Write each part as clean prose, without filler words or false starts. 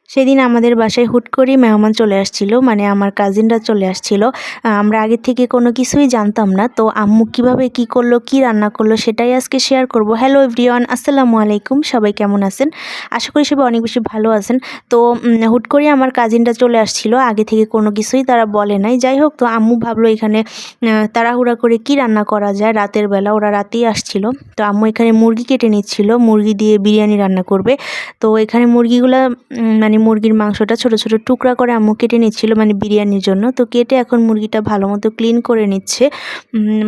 সেদিন আমাদের বাসায় হুট করেই মেহমান চলে আসছিল, মানে আমার কাজিনরা চলে আসছিল। আমরা আগে থেকে কোনো কিছুই জানতাম না। তো আম্মু কিভাবে কি করলো, কি রান্না করলো সেটাই আজকে শেয়ার করব। হ্যালো এভরিওয়ান, আসসালামু আলাইকুম। সবাই কেমন আছেন? আশা করি সবাই অনেক বেশি ভালো আছেন। তো হুট করেই আমার কাজিনরা চলে আসছিল, আগে থেকে কোনো কিছুই তারা বলে নাই। যাই হোক, তো আম্মু ভাবলো এখানে তাড়াহুড়া করে কি রান্না করা যায়, রাতের বেলা ওরা রাতেই আসছিল। তো আম্মু এখানে মুরগি কেটে নিচ্ছিল, মুরগি দিয়ে বিরিয়ানি রান্না করবে। তো এখানে মুরগিগুলা মানে মুরগির মাংসটা ছোট ছোট টুকরা করে আম্মু কেটে নিচ্ছিল, মানে বিরিয়ানির জন্য। তো কেটে এখন মুরগিটা ভালো মতো ক্লিন করে নিচ্ছে।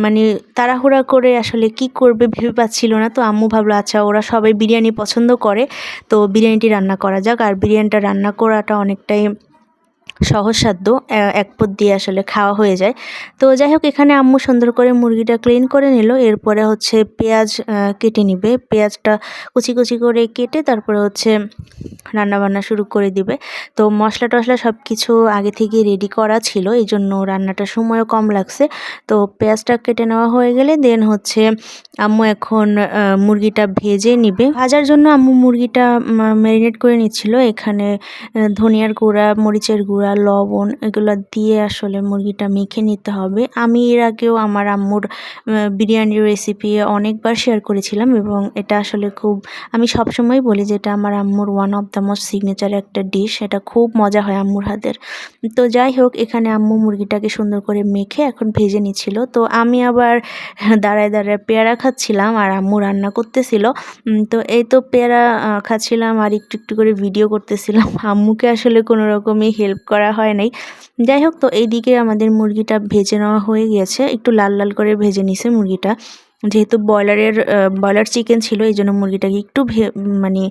মানে তাড়াহুড়া করে আসলে কি করবে ভেবে পাচ্ছিল না। তো আম্মু ভাবলো আচ্ছা ওরা সবাই বিরিয়ানি পছন্দ করে, তো বিরিয়ানিটি রান্না করা যাক। আর বিরিয়ানিটা রান্না করাটা অনেকটাই সহজসাধ্য, এক পদ দিয়ে আসলে খাওয়া হয়ে যায়। তো যাই হোক, এখানে আম্মু সুন্দর করে মুরগিটা ক্লিন করে নিল। এরপরে হচ্ছে পেঁয়াজ কেটে নিবে, পেঁয়াজটা কুচি কুচি করে কেটে তারপরে হচ্ছে রান্নাবান্না শুরু করে দিবে। তো মশলা টশলা সব কিছু আগে থেকে রেডি করা ছিল, এই জন্য রান্নাটার সময়ও কম লাগছে। তো পেঁয়াজটা কেটে নেওয়া হয়ে গেলে দেন হচ্ছে আম্মু এখন মুরগিটা ভেজে নিবে। ভাজার জন্য আম্মু মুরগিটা ম্যারিনেট করে নিচ্ছিল। এখানে ধনিয়ার গুঁড়া, মরিচের গুঁড়া, লবণ এগুলো দিয়ে আসলে মুরগিটা মেখে নিতে হবে। আমি এর আগেও আমার আম্মুর বিরিয়ানির রেসিপি অনেকবার শেয়ার করেছিলাম, এবং এটা আসলে খুব, আমি সবসময় বলি যে এটা আমার আম্মুর one of the most signature একটা ডিশ। এটা খুব মজা হয় আম্মুর হাতের। তো যাই হোক, এখানে আম্মু মুরগিটাকে সুন্দর করে মেখে এখন ভেজে নিচ্ছিল। তো আমি আবার দাঁড়ায় দাঁড়ায় পেয়ারা খাচ্ছিলাম আর আম্মু রান্না করতেছিল। তো এই তো পেয়ারা খাচ্ছিলাম আর একটু একটু করে ভিডিও করতেছিলাম। আম্মুকে আসলে কোনো রকমই হেল্প করা হয় নাই। যাই হোক, তো এইদিকে আমাদের মুরগিটা ভেজে নেওয়া হয়ে গিয়েছে, একটু লাল লাল করে ভেজে নিছে মুরগিটা। যেহেতু ব্রয়লার চিকেন ছিল, এই জন্য মুরগিটাকে একটু মানে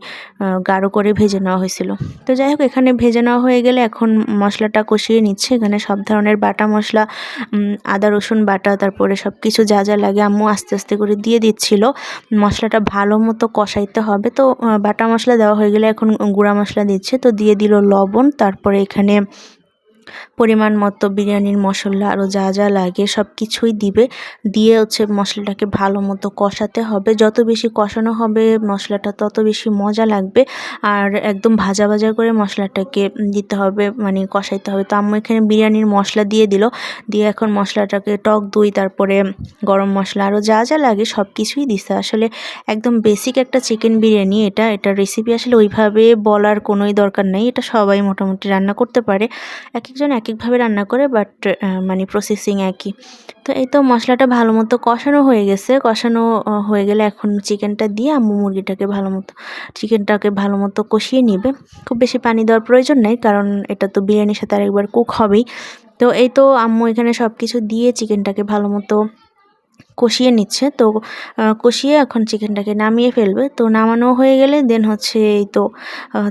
গাঢ় করে ভেজে নেওয়া হয়েছিল। তো যাই হোক, এখানে ভেজে নেওয়া হয়ে গেলে এখন মশলাটা কষিয়ে নিচ্ছে। এখানে সব ধরনের বাটা মশলা, আদা রসুন বাটা, তারপরে সব কিছু যা যা লাগে আম্মু আস্তে আস্তে করে দিয়ে দিচ্ছিল। মশলাটা ভালো মতো কষাইতে হবে। তো বাটা মশলা দেওয়া হয়ে গেলে এখন গুঁড়া মশলা দিচ্ছে। তো দিয়ে দিল লবণ, তারপরে এখানে পরিমাণ মতো বিরিয়ানির মশলা আরও যা যা লাগে সব কিছুই দিবে। দিয়ে হচ্ছে মশলাটাকে ভালো মতো কষাতে হবে। যত বেশি কষানো হবে মশলাটা তত বেশি মজা লাগবে। আর একদম ভাজা ভাজা করে মশলাটাকে দিতে হবে, মানে কষাইতে হবে। তো আম্মু এখানে বিরিয়ানির মশলা দিয়ে দিল। দিয়ে এখন মশলাটাকে টক দই, তারপরে গরম মশলা আরও যা যা লাগে সব কিছুই দিছে। আসলে একদম বেসিক একটা চিকেন বিরিয়ানি এটার রেসিপি আসলে ওইভাবে বলার কোনোই দরকার নেই। এটা সবাই মোটামুটি রান্না করতে পারে, এক একজন এক একভাবে রান্না করে, বাট মানে প্রসেসিং একই। তো এই তো মশলাটা ভালো মতো কষানো হয়ে গেছে। কষানো হয়ে গেলে এখন চিকেনটা দিয়ে আম্মু চিকেনটাকে ভালো মতো কষিয়ে নিবে। খুব বেশি পানি দেওয়ার প্রয়োজন নেই, কারণ এটা তো বিরিয়ানির সাথে আরেকবার কুক হবেই। তো এই তো আম্মু এখানে সব কিছু দিয়ে চিকেনটাকে ভালো মতো কষিয়ে নিচ্ছে। তো কষিয়ে এখন চিকেনটাকে নামিয়ে ফেলবে। তো নামানো হয়ে গেলে দেন হচ্ছে এই তো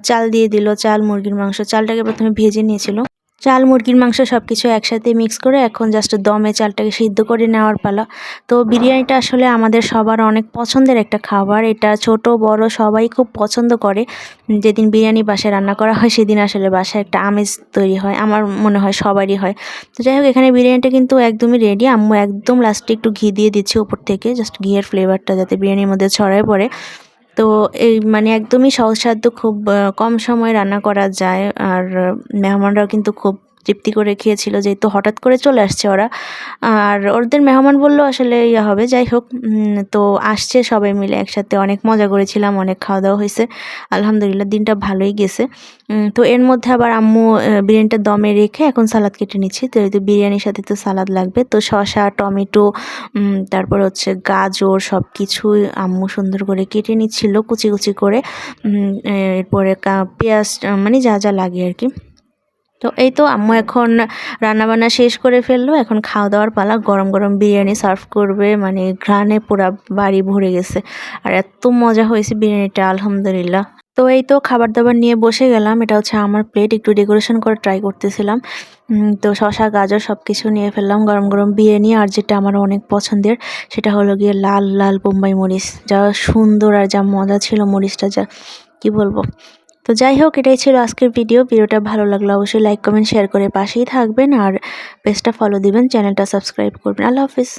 চাল দিয়ে দিল। চাল, মুরগির মাংস, চালটাকে প্রথমে ভেজে নিয়েছিল। চাল, মুরগির মাংস সব কিছু একসাথে মিক্স করে এখন জাস্ট দমে চালটাকে সিদ্ধ করে নেওয়ার পালা। তো বিরিয়ানিটা আসলে আমাদের সবার অনেক পছন্দের একটা খাবার। এটা ছোট বড় সবাই খুব পছন্দ করে। যেদিন বিরিয়ানি বাসায় রান্না করা হয় সেদিন আসলে বাসায় একটা আমেজ তৈরি হয়, আমার মনে হয় সবারই হয়। তো যাই হোক, এখানে বিরিয়ানিটা কিন্তু একদমই রেডি। আম্মু একদম লাস্টে একটু ঘি দিয়ে দিচ্ছে উপর থেকে, জাস্ট ঘিয়ের ফ্লেভারটা যাতে বিরিয়ানির মধ্যে ছড়ায় পড়ে। তো এই মানে একদমই সহজসাধ্য, খুব কম সময়ে রান্না করা যায়। আর মেহমানরাও কিন্তু খুব তৃপ্তি করে খেয়েছিল, যেহেতু হঠাৎ করে চলে আসছে ওরা। আর ওদের মেহমান বললেও আসলে ইয়া হবে। যাই হোক, তো আসছে সবাই মিলে একসাথে, অনেক মজা করেছিলাম, অনেক খাওয়া দাওয়া হয়েছে। আলহামদুলিল্লাহ দিনটা ভালোই গেছে। তো এর মধ্যে আবার আম্মু বিরিয়ানিটা দমে রেখে এখন সালাদ কেটে নিচ্ছি। তো এই তো বিরিয়ানির সাথে তো সালাদ লাগবে। তো শসা, টমেটো, তারপর হচ্ছে গাজর সব কিছুই আম্মু সুন্দর করে কেটে নিচ্ছিল কুচি কুচি করে। এরপরে পেঁয়াজ, মানে যা যা লাগে আর কি। তো এই তো আম্মু এখন রান্নাবান্না শেষ করে ফেললো। এখন খাওয়া দাওয়ার পালা। গরম গরম বিরিয়ানি সার্ভ করবে, মানে ঘ্রাণে পুরা বাড়ি ভরে গেছে। আর এত মজা হয়েছে বিরিয়ানিটা, আলহামদুলিল্লাহ। তো এই তো খাবার দাবার নিয়ে বসে গেলাম। এটা হচ্ছে আমার প্লেট, একটু ডেকোরেশন করে ট্রাই করতেছিলাম। তো শসা গাজর সব কিছু নিয়ে ফেললাম, গরম গরম বিরিয়ানি। আর যেটা আমার অনেক পছন্দের সেটা হলো গিয়ে লাল লাল বোম্বাই মরিচ, যা সুন্দর আর যা মজা ছিল মরিচটা, যা কি বলবো। তো যাই হোক, এটাই ছিল আজকের ভিডিওটা ভালো লাগলো অবশ্যই লাইক কমেন্ট শেয়ার করে পাশেই থাকবেন, আর পেজটা ফলো দিবেন, চ্যানেলটা সাবস্ক্রাইব করবেন। আল্লাহ হাফিজ।